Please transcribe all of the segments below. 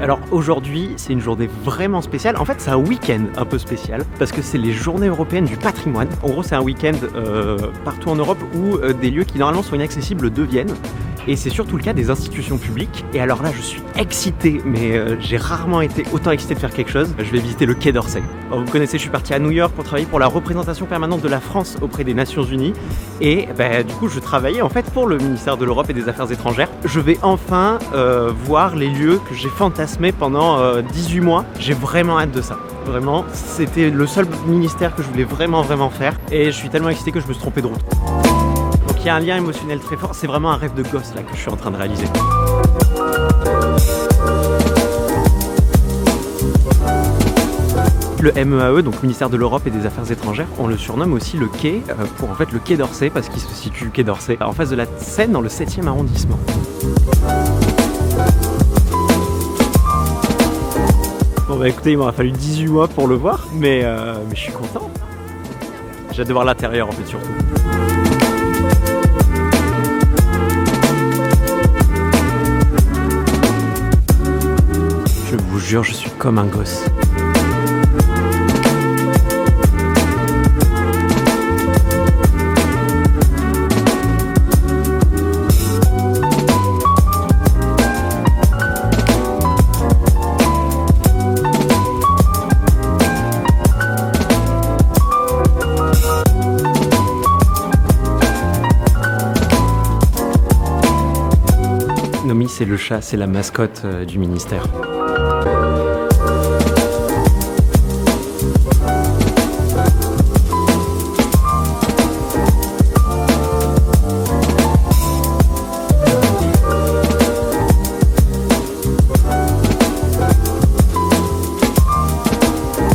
Alors aujourd'hui, c'est une journée vraiment spéciale. En fait, c'est un week-end un peu spécial parce que c'est les journées européennes du patrimoine. En gros, c'est un week-end partout en Europe où des lieux qui normalement sont inaccessibles deviennent. Et c'est surtout le cas des institutions publiques. Et alors là, je suis excité, mais j'ai rarement été autant excité de faire quelque chose. Je vais visiter le Quai d'Orsay. Alors, vous connaissez, je suis parti à New York pour travailler pour la représentation permanente de la France auprès des Nations Unies. Et du coup, je travaillais en fait pour le ministère de l'Europe et des Affaires étrangères. Je vais enfin voir les lieux que j'ai fantasmés pendant 18 mois. J'ai vraiment hâte de ça. Vraiment, c'était le seul ministère que je voulais vraiment faire. Et je suis tellement excité que je me suis trompé de route. Il y a un lien émotionnel très fort, c'est vraiment un rêve de gosse là que je suis en train de réaliser. Le MEAE, donc ministère de l'Europe et des Affaires étrangères, on le surnomme aussi le quai, pour en fait le quai d'Orsay, parce qu'il se situe quai d'Orsay, en face de la Seine dans le 7e arrondissement. Bon bah écoutez, il m'aura fallu 18 mois pour le voir, mais je suis content. J'ai hâte de voir l'intérieur en fait surtout. Je vous jure, je suis comme un gosse. Nomi, c'est le chat, c'est la mascotte du ministère.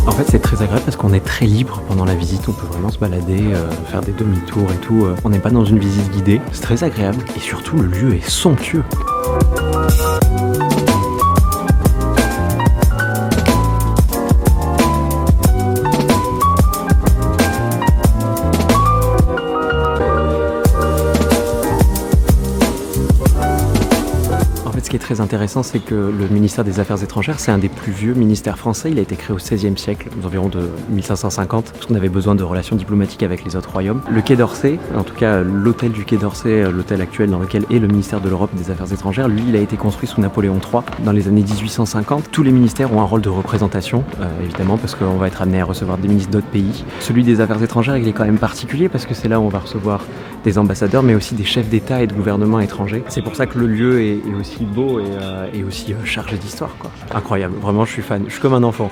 En fait, c'est très agréable parce qu'on est très libre pendant la visite, on peut vraiment se balader, faire des demi-tours et tout. On n'est pas dans une visite guidée, c'est très agréable et surtout le lieu est somptueux. Ce qui est très intéressant, c'est que le ministère des Affaires étrangères, c'est un des plus vieux ministères français. Il a été créé au XVIe siècle, aux environs de 1550, parce qu'on avait besoin de relations diplomatiques avec les autres royaumes. Le Quai d'Orsay, en tout cas l'hôtel du Quai d'Orsay, l'hôtel actuel dans lequel est le ministère de l'Europe et des Affaires étrangères, lui, il a été construit sous Napoléon III dans les années 1850. Tous les ministères ont un rôle de représentation, évidemment, parce qu'on va être amené à recevoir des ministres d'autres pays. Celui des Affaires étrangères, il est quand même particulier, parce que c'est là où on va recevoir des ambassadeurs, mais aussi des chefs d'État et de gouvernement étrangers. C'est pour ça que le lieu est aussi beau et aussi chargé d'histoire, quoi. Incroyable, vraiment je suis fan, je suis comme un enfant.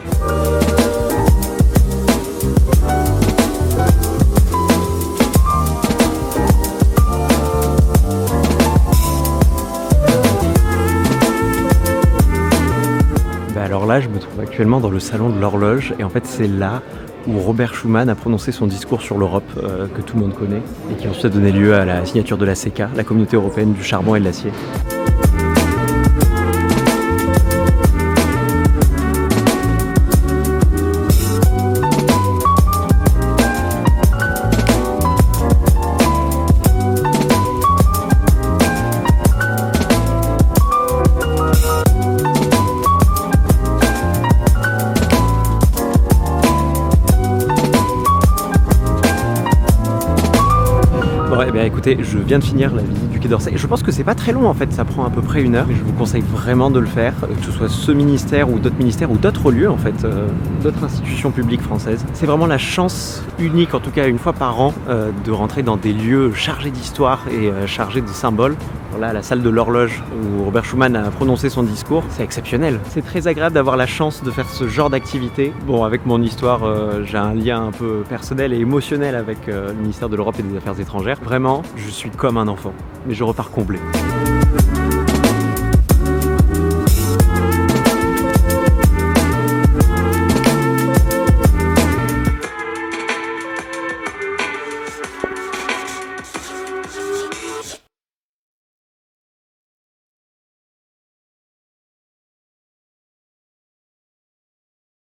Alors là, je me trouve actuellement dans le salon de l'horloge et en fait c'est là où Robert Schuman a prononcé son discours sur l'Europe, que tout le monde connaît, et qui a ensuite donné lieu à la signature de la CECA, la Communauté européenne du charbon et de l'acier. Écoutez, je viens de finir la visite du Quai d'Orsay. Je pense que c'est pas très long en fait, ça prend à peu près 1 heure. Mais je vous conseille vraiment de le faire, que ce soit ce ministère ou d'autres lieux en fait, d'autres institutions publiques françaises. C'est vraiment la chance unique, en tout cas une fois par an, de rentrer dans des lieux chargés d'histoire et chargés de symboles. Là, la salle de l'horloge où Robert Schuman a prononcé son discours, c'est exceptionnel. C'est très agréable d'avoir la chance de faire ce genre d'activité. Bon, avec mon histoire, j'ai un lien un peu personnel et émotionnel avec le ministère de l'Europe et des Affaires étrangères. Vraiment, je suis comme un enfant, mais je repars comblé.